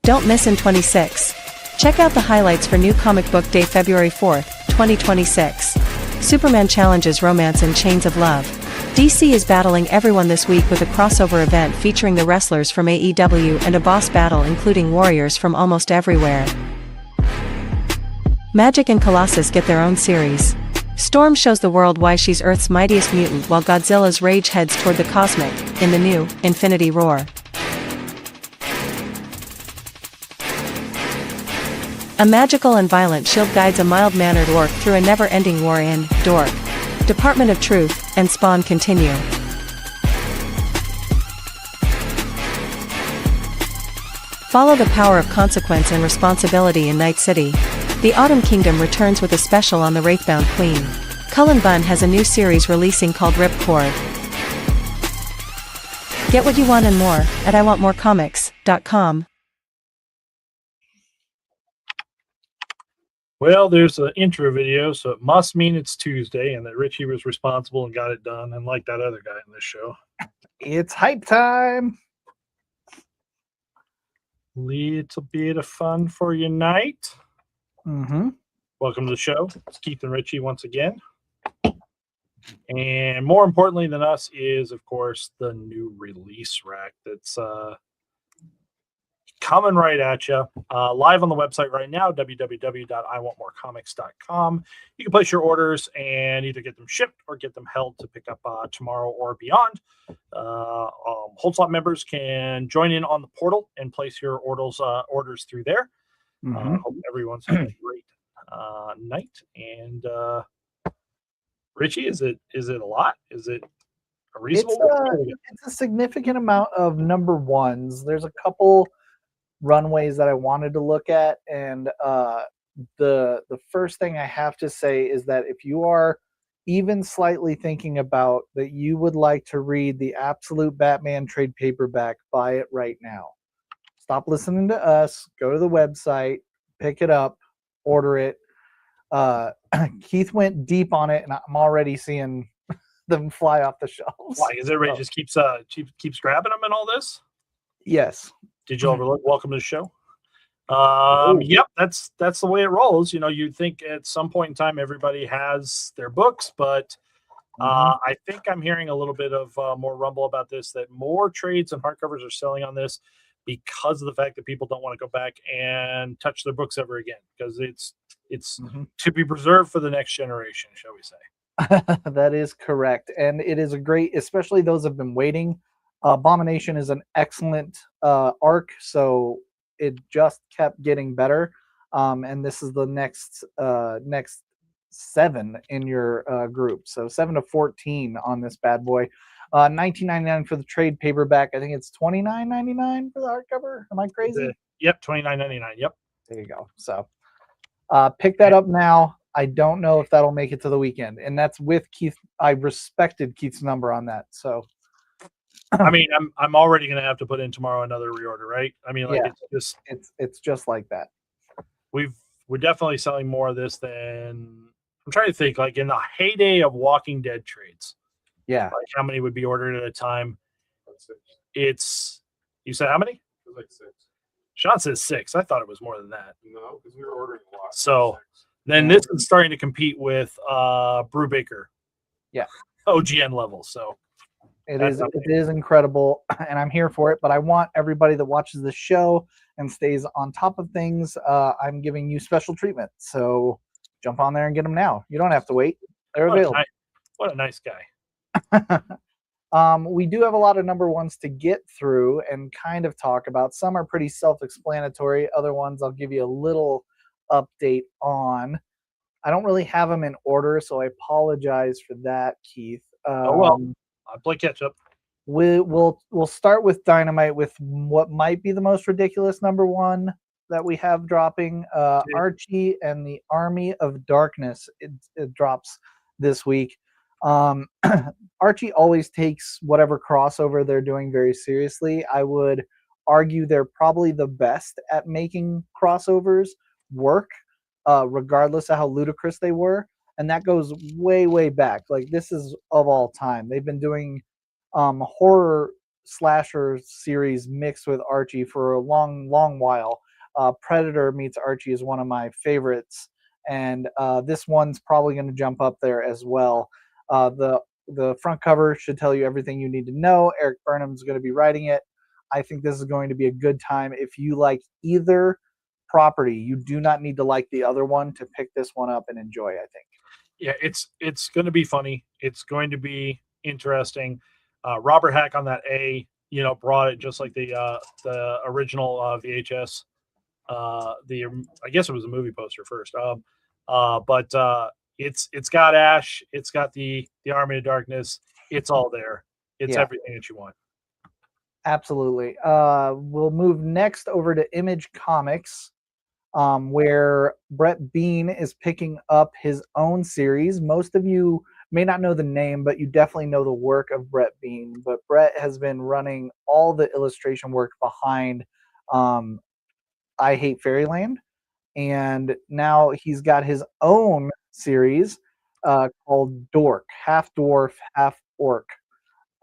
Don't miss in 26. Check out the highlights for New Comic Book Day February 4th, 2026. Superman challenges romance in Chains of Love. DC is battling everyone this week with a crossover event featuring the wrestlers from AEW and a boss battle including warriors from almost everywhere. Magic and Colossus get their own series. Storm shows the world why she's Earth's mightiest mutant while Godzilla's rage heads toward the cosmic, in the new Infinity Roar. A magical and violent shield guides a mild-mannered orc through a never-ending war in Dork. Department of Truth and Spawn continue. Follow the power of consequence and responsibility in Night City. The Autumn Kingdom returns with a special on the Wraithbound Queen. Cullen Bunn has a new series releasing called Ripcord. Get what you want and more at iwantmorecomics.com. Well, there's an intro video, so it must mean it's Tuesday and that Richie was responsible and got it done, unlike that other guy in this show. It's hype time. Little bit of fun for your night. Mm-hmm. Welcome to the show. It's Keith and Richie once again. And more importantly than us is, of course, the new release rack that's coming right at you. Live on the website right now, www.iwantmorecomics.com. You can place your orders and either get them shipped or get them held to pick up tomorrow or beyond. Hold Slot members can join in on the portal and place your orders through there. Hope everyone's having a great night. And Richie, is it a lot? Is it a reasonable? It's a significant amount of number ones. There's a couple runways that I wanted to look at, and the first thing I have to say is that if you are even slightly thinking about that you would like to read the Absolute Batman trade paperback, buy it right now. Stop listening to us, go to the website, pick it up, order it. Keith went deep on it, and I'm already seeing them fly off the shelves. Why? Because everybody just keeps grabbing them and all this? Yes. Did you overlook? Welcome to the show. Yep, that's the way it rolls. You know, you'd think at some point in time everybody has their books, but I think I'm hearing a little bit of more rumble about this, that more trades and hardcovers are selling on this because of the fact that people don't want to go back and touch their books ever again, because it's to be preserved for the next generation, shall we say. That is correct. And it is a great, especially those who have been waiting. Abomination is an excellent arc, so it just kept getting better. And this is the next 7 in your group. So 7 to 14 on this bad boy. $19.99 for the trade paperback. I think it's $29.99 for the hardcover. Am I crazy? Yep, $29.99. Yep. There you go. So pick that up now. I don't know if that'll make it to the weekend, and that's with Keith. I respected Keith's number on that. So, I mean, I'm already going to have to put in tomorrow another reorder, right? I mean, like, yeah, it's just like that. We're definitely selling more of this than I'm trying to think. Like in the heyday of Walking Dead trades. Yeah. Like how many would be ordered at a time? 6. You said how many? It was like 6. Sean says 6. I thought it was more than that. No, because we were ordering a lot. So then this is starting to compete with Brubaker. Yeah. OGN level. So it is incredible, and I'm here for it. But I want everybody that watches the show and stays on top of things. I'm giving you special treatment. So jump on there and get them now. You don't have to wait. They're available. What a nice guy. We do have a lot of number ones to get through and kind of talk about. Some are pretty self-explanatory. Other ones I'll give you a little update on. I don't really have them in order, so I apologize for that, Keith. I'll play catch up. We'll start with Dynamite, with what might be the most ridiculous number one that we have dropping. Archie and the Army of Darkness. It drops this week. Archie always takes whatever crossover they're doing very seriously. I would argue they're probably the best at making crossovers work, regardless of how ludicrous they were. And that goes way, way back. Like, this is of all time. They've been doing horror slasher series mixed with Archie for a long while. Predator meets Archie is one of my favorites, and this one's probably going to jump up there as well. The front cover should tell you everything you need to know. Eric Burnham's going to be writing it. I think this is going to be a good time. If you like either property, you do not need to like the other one to pick this one up and enjoy, I think. Yeah, it's going to be funny. It's going to be interesting. Robert Hack on that brought it just like the original VHS. I guess it was a movie poster first. But it's got Ash, it's got the Army of Darkness. It's all there. It's everything that you want. Absolutely. We'll move next over to Image Comics, where Brett Bean is picking up his own series. Most of you may not know the name, but you definitely know the work of Brett Bean. But Brett has been running all the illustration work behind I Hate Fairyland, and now he's got his own series called Dork, half dwarf, half orc.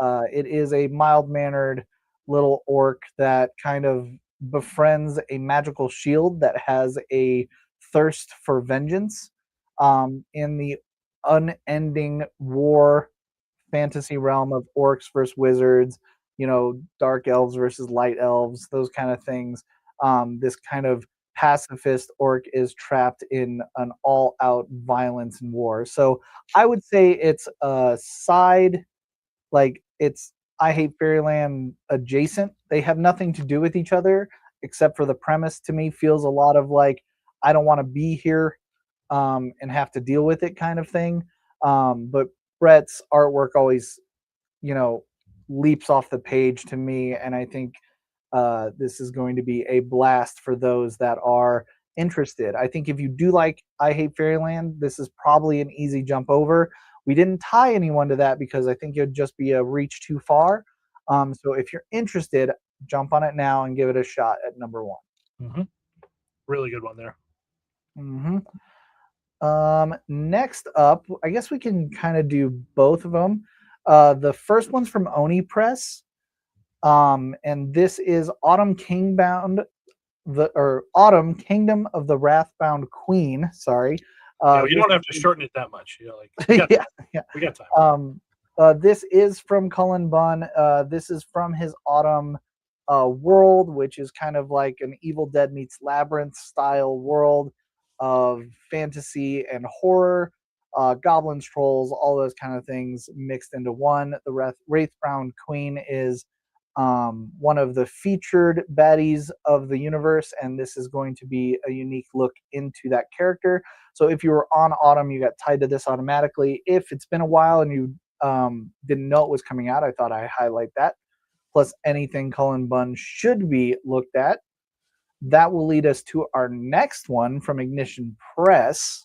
It is a mild-mannered little orc that kind of befriends a magical shield that has a thirst for vengeance in the unending war fantasy realm of orcs versus wizards, dark elves versus light elves, those kind of things. This kind of pacifist orc is trapped in an all-out violence and war. So I would say it's a side, like it's I Hate Fairyland adjacent. They have nothing to do with each other except for the premise. To me, feels a lot of like I don't want to be here and have to deal with it kind of thing. But Brett's artwork always, leaps off the page to me, and I think this is going to be a blast for those that are interested. I think if you do like I Hate Fairyland, this is probably an easy jump over. We didn't tie anyone to that because I think it'd just be a reach too far. So if you're interested, jump on it now and give it a shot at number one. Mm-hmm. Really good one there. Mm-hmm. Next up, I guess we can kind of do both of them. The first one's from Oni Press. And this is Autumn Kingbound, Autumn Kingdom of the Wrathbound Queen. Sorry. You don't have to shorten it that much. We got time. This is from Cullen Bunn. This is from his Autumn world, which is kind of like an Evil Dead meets Labyrinth style world of fantasy and horror, goblins, trolls, all those kind of things mixed into one. The Wrathbound Queen is one of the featured baddies of the universe, and this is going to be a unique look into that character. So if you were on Autumn, you got tied to this automatically. If it's been a while and you didn't know it was coming out, I thought I'd highlight that. Plus anything Cullen Bunn should be looked at. That will lead us to our next one from Ignition Press,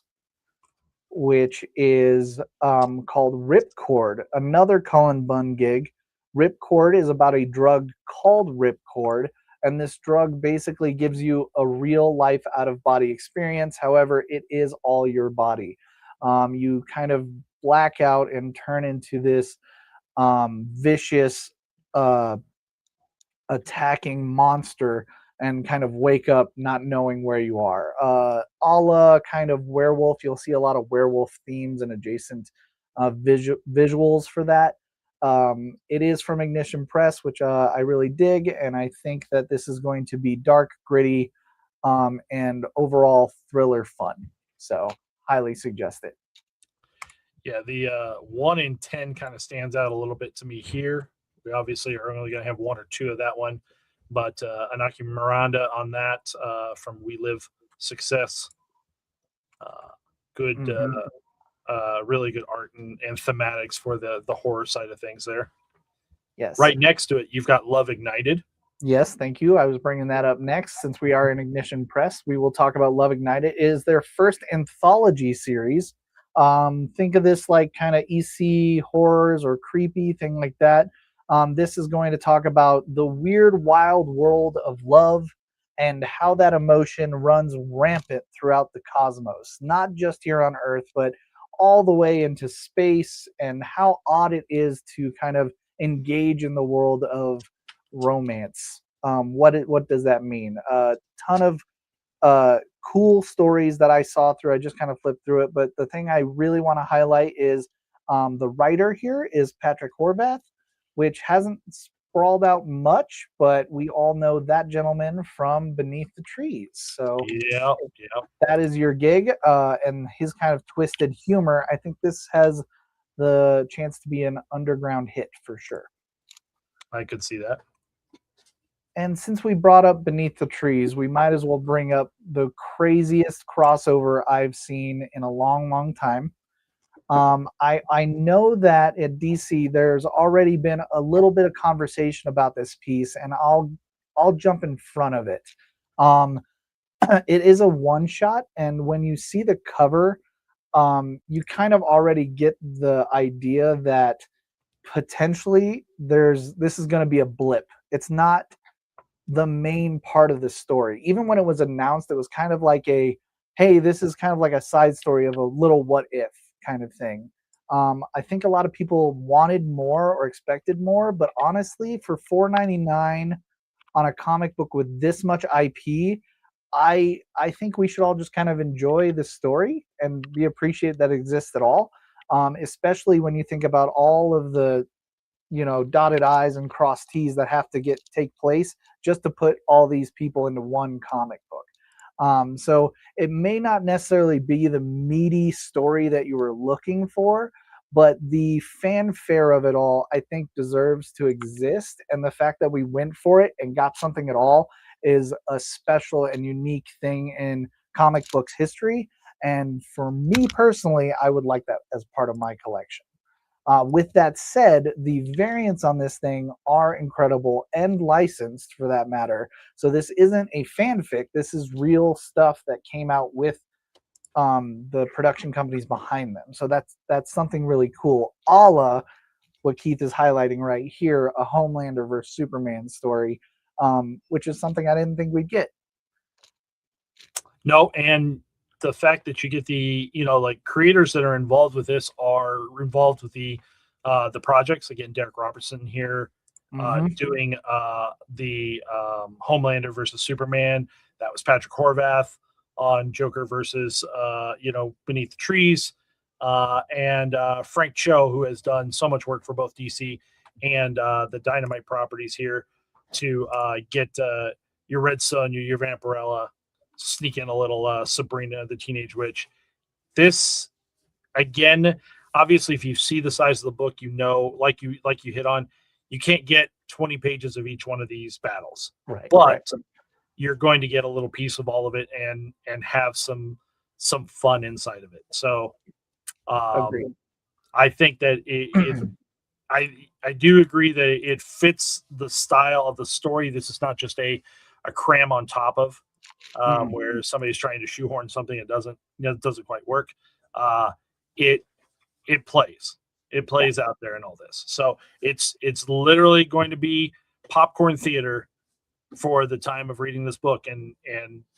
which is called Ripcord, another Cullen Bunn gig. Ripcord is about a drug called Ripcord, and this drug basically gives you a real life out-of-body experience. However, it is all your body. You kind of black out and turn into this vicious attacking monster and kind of wake up not knowing where you are. A la kind of werewolf, you'll see a lot of werewolf themes and adjacent visuals for that. It is from Ignition Press, which I really dig, and I think that this is going to be dark, gritty, and overall thriller fun. So highly suggest it. Yeah, the 1 in 10 kind of stands out a little bit to me here. We obviously are only going to have 1 or 2 of that one, but Anaki Miranda on that from We Live Success. Good. Really good art and thematics for the horror side of things there. Yes. Right next to it, you've got Love Ignited. Yes, thank you. I was bringing that up next. Since we are in Ignition Press, we will talk about Love Ignited. It is their first anthology series. Think of this like kind of EC horrors or creepy thing like that. This is going to talk about the weird, wild world of love and how that emotion runs rampant throughout the cosmos, not just here on Earth, but all the way into space, and how odd it is to kind of engage in the world of romance. What does that mean? A ton of cool stories that I saw through. I just kind of flipped through it, but the thing I really want to highlight is the writer here is Patrick Horvath, which hasn't sprawled out much, but we all know that gentleman from Beneath the Trees. So Yeah. that is your gig, and his kind of twisted humor. I think this has the chance to be an underground hit for sure. I could see that. And since we brought up Beneath the Trees, we might as well bring up the craziest crossover I've seen in a long, long time. I know that at DC there's already been a little bit of conversation about this piece, and I'll jump in front of it. It is a one shot, and when you see the cover, you kind of already get the idea that potentially this is going to be a blip. It's not the main part of the story. Even when it was announced, it was kind of like hey, this is kind of like a side story of a little what if kind of thing. I think a lot of people wanted more or expected more, but honestly, for $4.99 on a comic book with this much IP, I think we should all just kind of enjoy the story and be appreciated that it exists at all. Especially when you think about all of the dotted I's and crossed T's that have to take place just to put all these people into one comic book. So it may not necessarily be the meaty story that you were looking for, but the fanfare of it all, I think, deserves to exist. And the fact that we went for it and got something at all is a special and unique thing in comic books history. And for me personally, I would like that as part of my collection. With that said, the variants on this thing are incredible and licensed for that matter. So this isn't a fanfic. This is real stuff that came out with the production companies behind them. So that's something really cool. A la what Keith is highlighting right here, a Homelander versus Superman story, which is something I didn't think we'd get. No, and the fact that you get the like creators that are involved with this are involved with the projects. Again, Derek Robertson here doing the Homelander versus Superman. That was Patrick Horvath on Joker versus Beneath the Trees, and Frank Cho, who has done so much work for both DC and the Dynamite properties here to get your Red Son, your Vampirella, sneak in a little Sabrina the Teenage Witch. This, again, obviously, if you see the size of the book, like you hit on, you can't get 20 pages of each one of these battles, right? But you're going to get a little piece of all of it and have some fun inside of it. So, I think that I do agree that it fits the style of the story. This is not just a cram on top of. Where somebody's trying to shoehorn something that doesn't quite work. It plays out there in all this. So it's literally going to be popcorn theater for the time of reading this book, and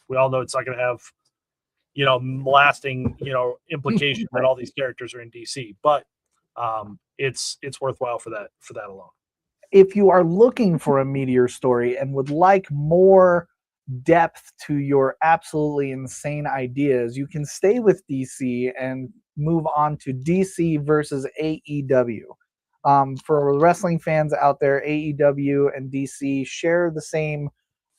we all know it's not going to have lasting implication that all these characters are in DC, but it's worthwhile for that alone. If you are looking for a Meteor story and would like more depth to your absolutely insane ideas, you can stay with DC and move on to DC versus AEW. For wrestling fans out there, AEW and DC share the same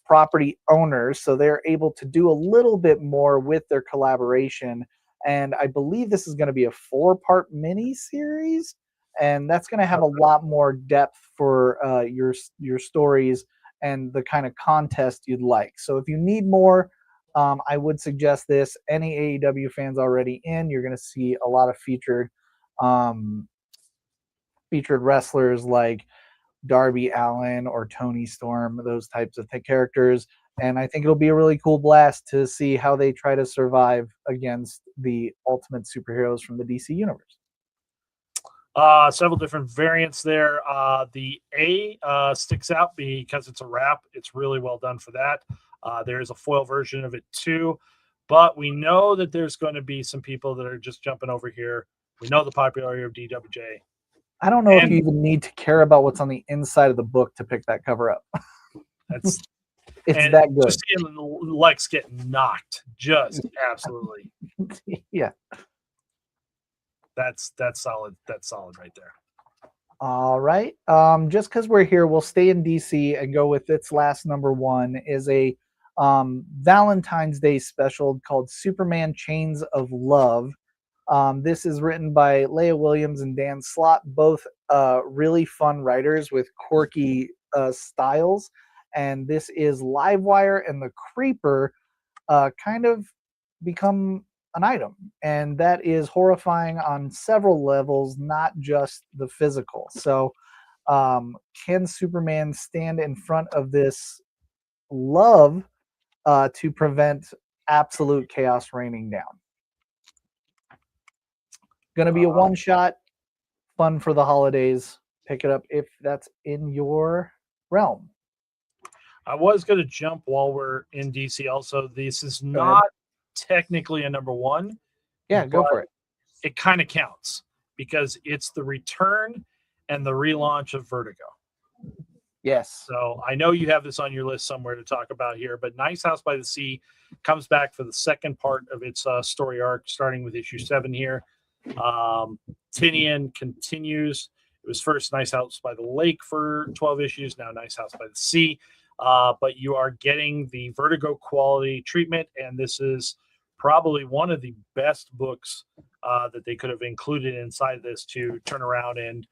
property owners, so they're able to do a little bit more with their collaboration. And I believe this is going to be a 4-part mini series, and that's going to have a lot more depth for your stories and the kind of contest you'd like. So if you need more, I would suggest this. Any AEW fans already in, you're going to see a lot of featured wrestlers like Darby Allin or Tony Storm, those types of characters. And I think it'll be a really cool blast to see how they try to survive against the ultimate superheroes from the DC universe. Several different variants there. The A sticks out because it's a wrap. It's really well done for that. There is a foil version of it too, but we know that there's going to be some people that are just jumping over here. We know the popularity of DWJ. I don't know if And- you even need to care about what's on the inside of the book to pick that cover up. That's It's and that good. just seeing Lex get knocked, just absolutely. Yeah. That's solid. That's solid right there. All right. Just because we're here, we'll stay in DC and go with its last number one is a Valentine's Day special called Superman Chains of Love. This is written by Leah Williams and Dan Slott, both really fun writers with quirky styles. And this is Livewire and the Creeper kind of become an item, and that is horrifying on several levels, not just the physical. So can Superman stand in front of this love to prevent absolute chaos raining down? Gonna be a one shot, fun for the holidays. Pick it up if that's in your realm. I was going to jump while we're in DC. Also, this is ahead. not technically a number one. Yeah, go but for it. It kind of counts because it's the return and the relaunch of Vertigo. Yes. So I know you have this on your list somewhere to talk about here, but Nice House by the Sea comes back for the second part of its story arc, starting with issue 7 here. Tinian continues. It was first Nice House by the Lake for 12 issues, now Nice House by the Sea. But you are getting the Vertigo quality treatment, and this is probably one of the best books that they could have included inside this to turn around and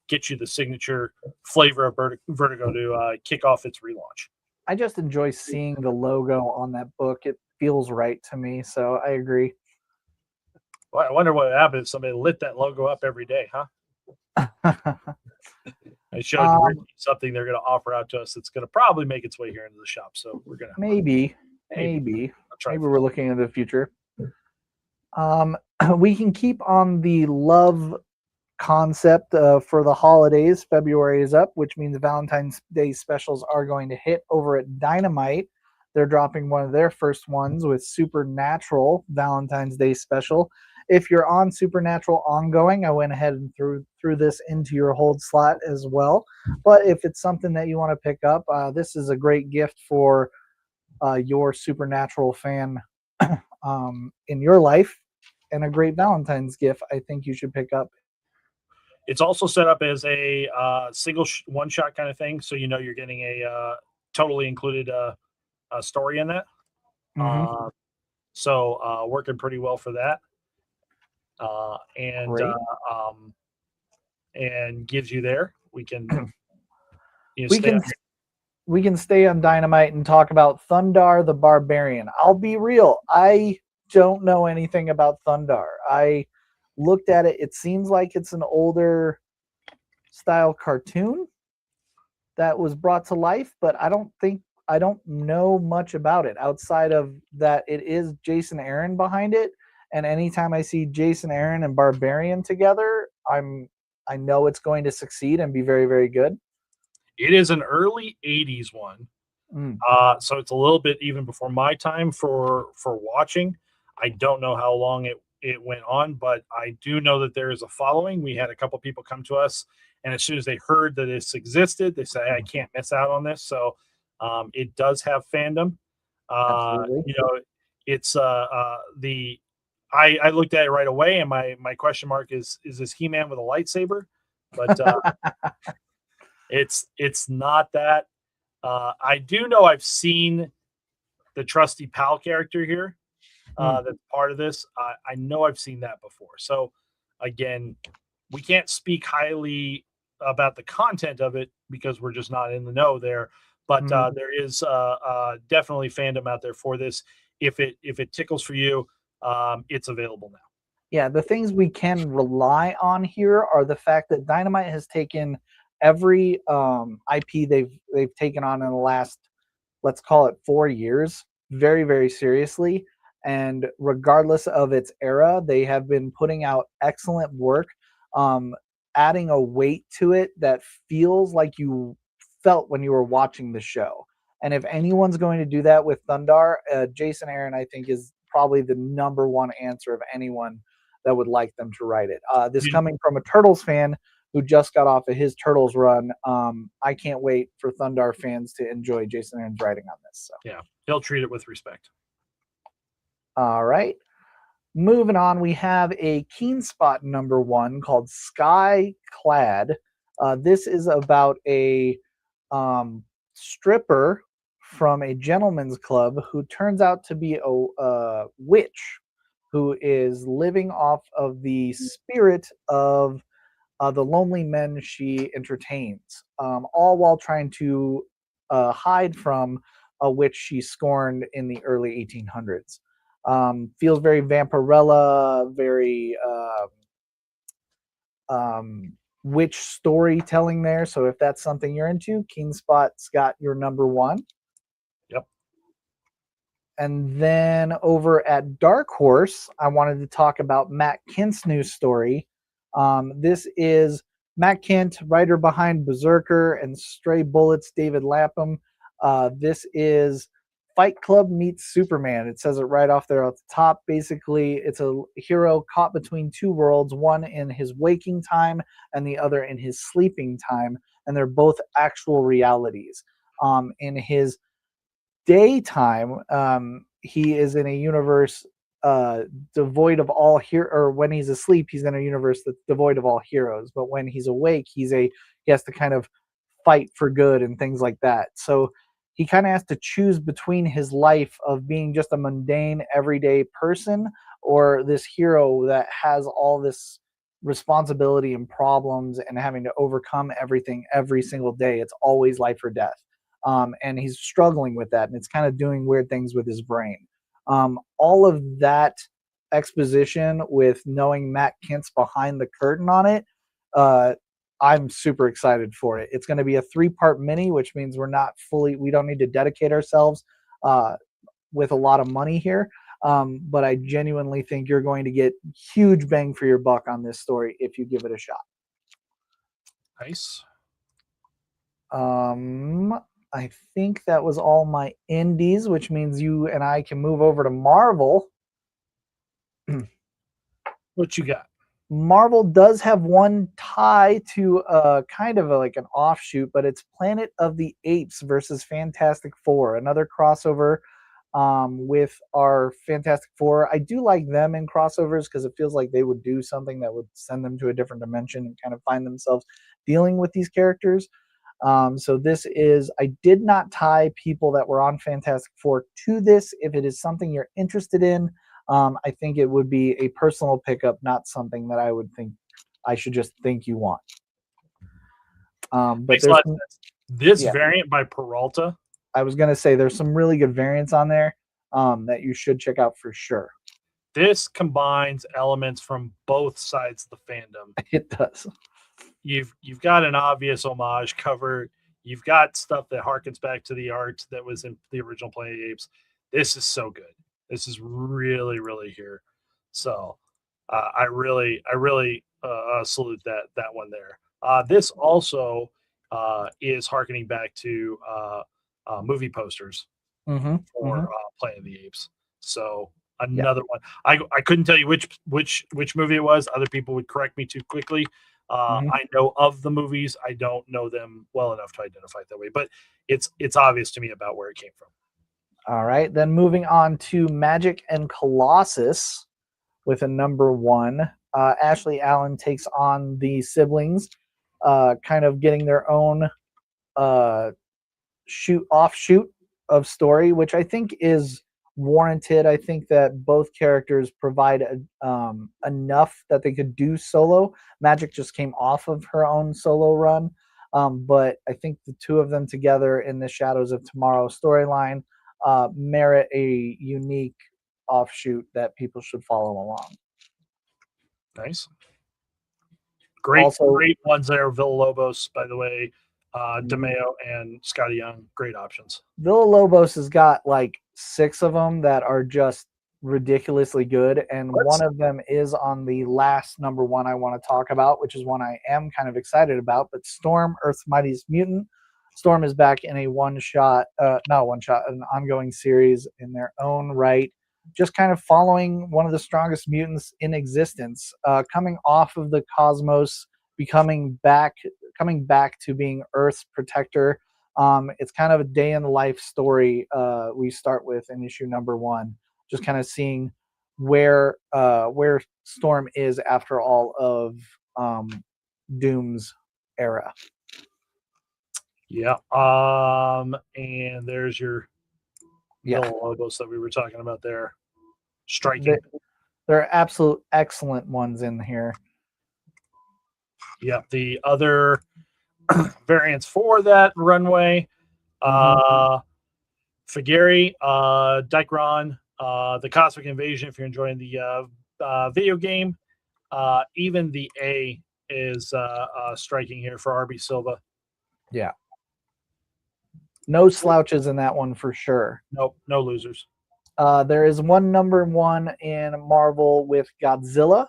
get you the signature flavor of Vertigo to kick off its relaunch. I just enjoy seeing the logo on that book. It feels right to me, so I agree. Well, I wonder what would happen if somebody lit that logo up every day, huh? I showed Ricky something they're going to offer out to us that's going to probably make its way here into the shop. So we're going to maybe we're looking into the future. We can keep on the love concept for the holidays. February is up, which means Valentine's Day specials are going to hit over at Dynamite. They're dropping one of their first ones with Supernatural Valentine's Day special. If you're on Supernatural ongoing, I went ahead and threw this into your hold slot as well. But if it's something that you want to pick up, this is a great gift for your Supernatural fan in your life, and a great Valentine's gift I think you should pick up. It's also set up as a single one-shot kind of thing, so you know you're getting a totally included a story in that. Mhm. So working pretty well for that. And gives you there. We can we can stay on Dynamite and talk about Thundar the Barbarian. I'll be real, I don't know anything about Thundar. I looked at it. It seems like it's an older style cartoon that was brought to life, but I don't know much about it outside of that it is Jason Aaron behind it. And anytime I see Jason Aaron and Barbarian together, I know it's going to succeed and be very, very good. It is an early 80s one. So it's a little bit even before my time for watching. I don't know how long it went on, but I do know that there is a following. We had a couple people come to us, and as soon as they heard that this existed, they said, I can't miss out on this. So it does have fandom. It's I looked at it right away, and my question mark is this He-Man with a lightsaber? But it's not that. I do know I've seen the trusty pal character here. That's part of this. I know I've seen that before. So again, we can't speak highly about the content of it because we're just not in the know there. But there is definitely fandom out there for this. If it tickles for you, it's available now. Yeah, the things we can rely on here are the fact that Dynamite has taken every IP they've taken on in the last, let's call it 4 years, very, very seriously. And regardless of its era, they have been putting out excellent work, adding a weight to it that feels like you felt when you were watching the show. And if anyone's going to do that with Thundar, Jason Aaron, I think, is probably the number one answer of anyone that would like them to write it. This coming from a Turtles fan who just got off of his Turtles run. I can't wait for Thundar fans to enjoy Jason Aaron's writing on this. So. Yeah, he'll treat it with respect. All right. Moving on, we have a Keen Spot number 1 called Sky Clad. This is about a stripper from a gentleman's club who turns out to be a witch who is living off of the spirit of the lonely men she entertains, all while trying to hide from a witch she scorned in the early 1800s. Feels very Vampirella, very witch storytelling there. So if that's something you're into, Keen Spot's got your number 1. Yep. And then over at Dark Horse, I wanted to talk about Matt Kint's new story. This is Matt Kint, writer behind Berserker and Stray Bullets, David Lapham. This is Fight Club meets Superman. It says it right off there at the top. Basically, it's a hero caught between two worlds, one in his waking time and the other in his sleeping time, and they're both actual realities. In his daytime, he is in a universe devoid of all or when he's asleep, he's in a universe that's devoid of all heroes. But when he's awake, he has to kind of fight for good and things like that. So he kind of has to choose between his life of being just a mundane, everyday person or this hero that has all this responsibility and problems and having to overcome everything every single day. It's always life or death. And he's struggling with that, and it's kind of doing weird things with his brain. All of that exposition with knowing Matt Kint's behind the curtain on it, I'm super excited for it. It's going to be a 3-part mini, which means we don't need to dedicate ourselves with a lot of money here. But I genuinely think you're going to get huge bang for your buck on this story if you give it a shot. Nice. I think that was all my indies, which means you and I can move over to Marvel. What you got? Marvel does have one tie to kind of like an offshoot, but it's Planet of the Apes versus Fantastic Four, another crossover with our Fantastic Four. I do like them in crossovers because it feels like they would do something that would send them to a different dimension and kind of find themselves dealing with these characters. So this is, I did not tie people that were on Fantastic Four to this. If it is something you're interested in, I think it would be a personal pickup, not something that I would think I should just think you want. But this variant by Peralta, I was going to say there's some really good variants on there that you should check out for sure. This combines elements from both sides of the fandom. It does. You've got an obvious homage cover. You've got stuff that harkens back to the art that was in the original Planet of the Apes. This is so good. This is really, really here. So I really salute that one there. This also is harkening back to movie posters for Planet of the Apes. So another one. I couldn't tell you which movie it was. Other people would correct me too quickly. I know of the movies. I don't know them well enough to identify it that way, but it's obvious to me about where it came from. All right, then moving on to Magic and Colossus with a number 1. Ashley Allen takes on the siblings, kind of getting their own offshoot of story, which I think is warranted. I think that both characters provide enough that they could do solo. Magic just came off of her own solo run, but I think the two of them together in the Shadows of Tomorrow storyline merit a unique offshoot that people should follow along. Nice. Great ones there. Villalobos, by the way, DeMeo and Scotty Young, great options. Villalobos has got like 6 of them that are just ridiculously good, and one of them is on the last number 1 I want to talk about, which is one I am kind of excited about. But Storm, Earth's Mightiest Mutant. Storm is back in a an ongoing series in their own right, just kind of following one of the strongest mutants in existence, coming off of the Cosmos coming back to being Earth's protector. It's kind of a day in the life story. We start with in issue number 1, just kind of seeing where Storm is after all of Doom's era. Yeah. And there's your little logos that we were talking about there. Striking. There are absolute excellent ones in here. Yeah. The other variants for that runway, Figari, Dicron, the Cosmic Invasion, if you're enjoying the video game. Even the A is striking here for RB Silva. Yeah. No slouches in that one for sure. Nope, no losers. There is one number 1 in Marvel with Godzilla.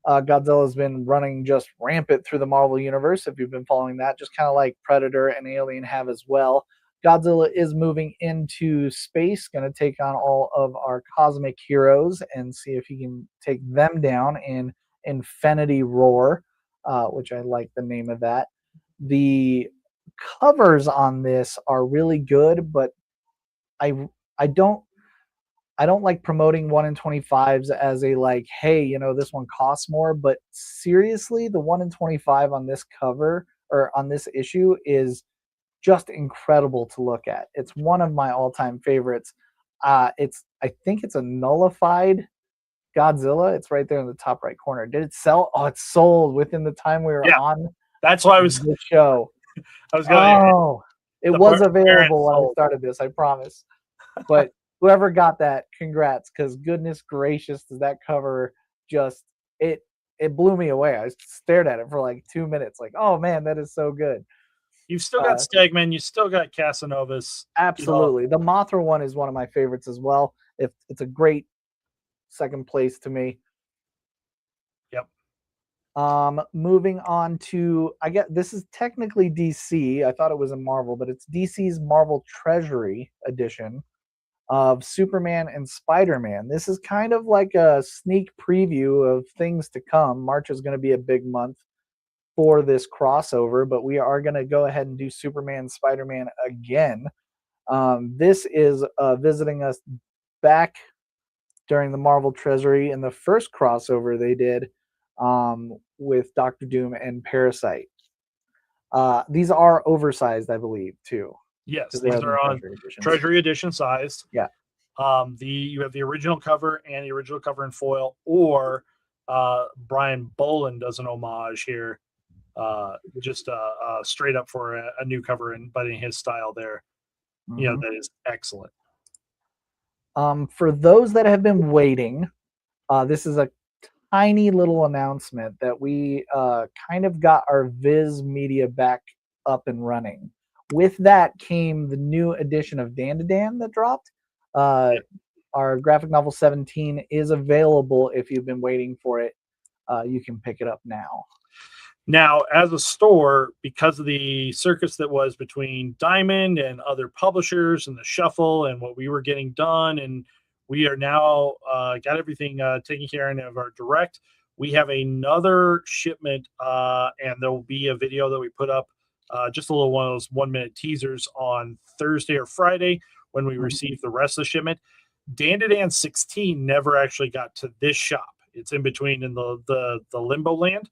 Godzilla's been running just rampant through the Marvel universe. If you've been following that, just kind of like Predator and Alien have as well. Godzilla is moving into space, going to take on all of our cosmic heroes and see if he can take them down in Infinity Roar, which I like the name of that. The covers on this are really good, but I don't like promoting 1 in 25s as a like, hey, you know, this one costs more. But seriously, the 1 in 25 on this cover or on this issue is just incredible to look at. It's one of my all-time favorites. I think it's a nullified Godzilla. It's right there in the top right corner. Did it sell? Oh, it sold within the time we were on. That's why I was the show. I was going. It was available when I started this. I promise. But whoever got that, congrats! Because goodness gracious, does that cover just it blew me away. I stared at it for like 2 minutes, like, oh man, that is so good. You've still got Stegman. You still got Casanovas. Absolutely, the Mothra one is one of my favorites as well. It's a great second place to me. Yep. Moving on to, I guess this is technically DC. I thought it was a Marvel, but it's DC's Marvel Treasury edition of Superman and Spider-Man. This is kind of like a sneak preview of things to come. March is going to be a big month for this crossover, but we are going to go ahead and do Superman and Spider-Man again. This is visiting us back during the Marvel Treasury in the first crossover they did with Doctor Doom and Parasite. These are oversized, I believe, too. Yes, these are on Treasury edition sized. Yeah. You have the original cover and the original cover in foil, or Brian Boland does an homage here, just straight up for a new cover, but in his style there. Mm-hmm. You know, that is excellent. For those that have been waiting, this is a tiny little announcement that we kind of got our Viz Media back up and running. With that came the new edition of Dan that dropped. Our graphic novel 17 is available if you've been waiting for it. You can pick it up now. Now, as a store, because of the circus that was between Diamond and other publishers and the shuffle and what we were getting done, and we are now got everything taken care of our direct. We have another shipment, and there will be a video that we put up, just a little one of those 1-minute teasers on Thursday or Friday when we receive the rest of the shipment. Dan 16 never actually got to this shop. It's in between in the limbo land.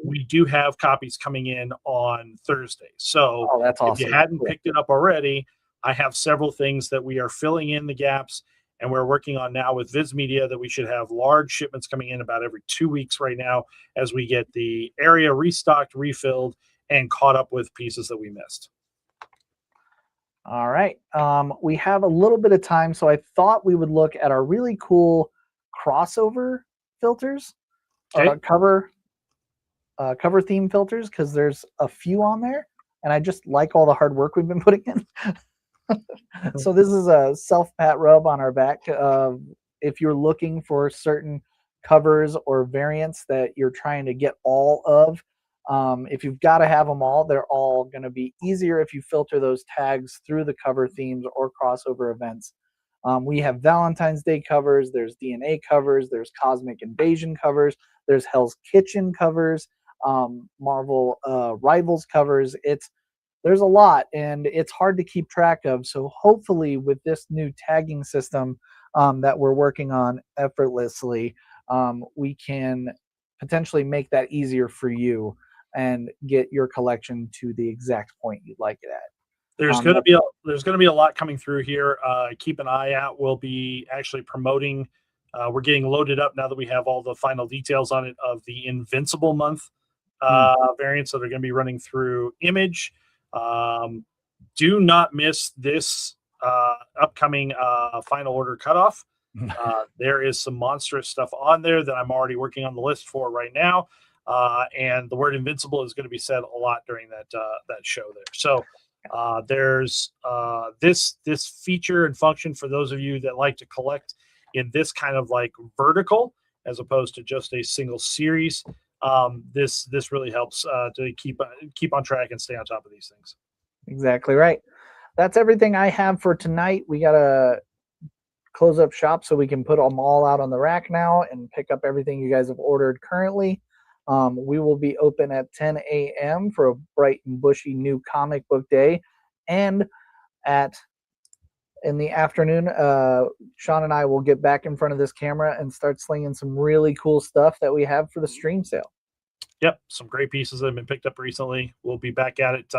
We do have copies coming in on Thursday. So that's awesome. If you hadn't picked it up already, I have several things that we are filling in the gaps, and we're working on now with Viz Media that we should have large shipments coming in about every 2 weeks right now as we get the area restocked, refilled, and caught up with pieces that we missed. All right. We have a little bit of time, so I thought we would look at our really cool crossover filters, cover theme filters, because there's a few on there, and I just like all the hard work we've been putting in. So this is a self-pat rub on our back. If you're looking for certain covers or variants that you're trying to get all of, if you've got to have them all, they're all going to be easier if you filter those tags through the cover themes or crossover events. We have Valentine's Day covers, there's DNA covers, there's Cosmic Invasion covers, there's Hell's Kitchen covers. Marvel Rivals covers. There's a lot, and it's hard to keep track of. So hopefully, with this new tagging system that we're working on effortlessly, we can potentially make that easier for you and get your collection to the exact point you'd like it at. There's going to be a lot coming through here. Keep an eye out. We'll be actually promoting. We're getting loaded up now that we have all the final details on it of the Invincible month variants that are going to be running through Image. Do not miss this upcoming final order cutoff. There is some monstrous stuff on there that I'm already working on the list for right now. And the word Invincible is going to be said a lot during that show there. So there's this feature and function for those of you that like to collect in this kind of like vertical as opposed to just a single series. This really helps to keep on track and stay on top of these things. Exactly right. That's everything I have for tonight. We got to close up shop so we can put them all out on the rack now and pick up everything you guys have ordered currently. We will be open at 10 a.m. for a bright and bushy new comic book day. And in the afternoon, Sean and I will get back in front of this camera and start slinging some really cool stuff that we have for the stream sale. Yep, some great pieces that have been picked up recently. We'll be back at it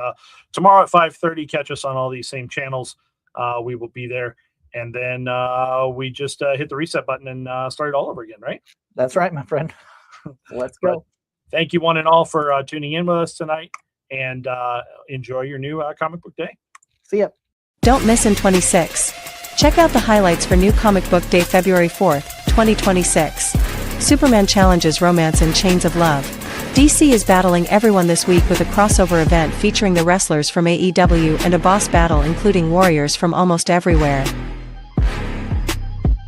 tomorrow at 5:30. Catch us on all these same channels. We will be there. And then we just hit the reset button and start it all over again, right? That's right, my friend. Let's go. But thank you one and all for tuning in with us tonight, and enjoy your new comic book day. See ya. Don't miss in 26. Check out the highlights for new comic book day February 4th, 2026. Superman challenges romance and chains of love. DC is battling everyone this week with a crossover event featuring the wrestlers from AEW and a boss battle including warriors from almost everywhere.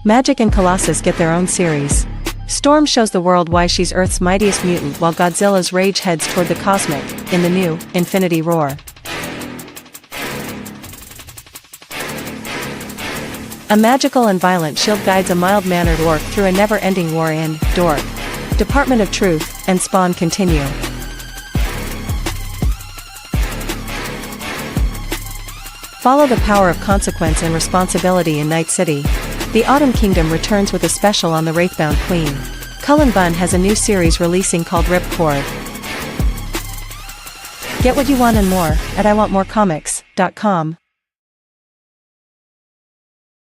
Magic and Colossus get their own series. Storm shows the world why she's Earth's mightiest mutant while Godzilla's rage heads toward the cosmic, in the new Infinity Roar. A magical and violent shield guides a mild-mannered orc through a never-ending war in Dork. Department of Truth and Spawn continue. Follow the power of consequence and responsibility in Night City. The Autumn Kingdom returns with a special on the Wraithbound Queen. Cullen Bunn has a new series releasing called Ripcord. Get what you want and more at iwantmorecomics.com.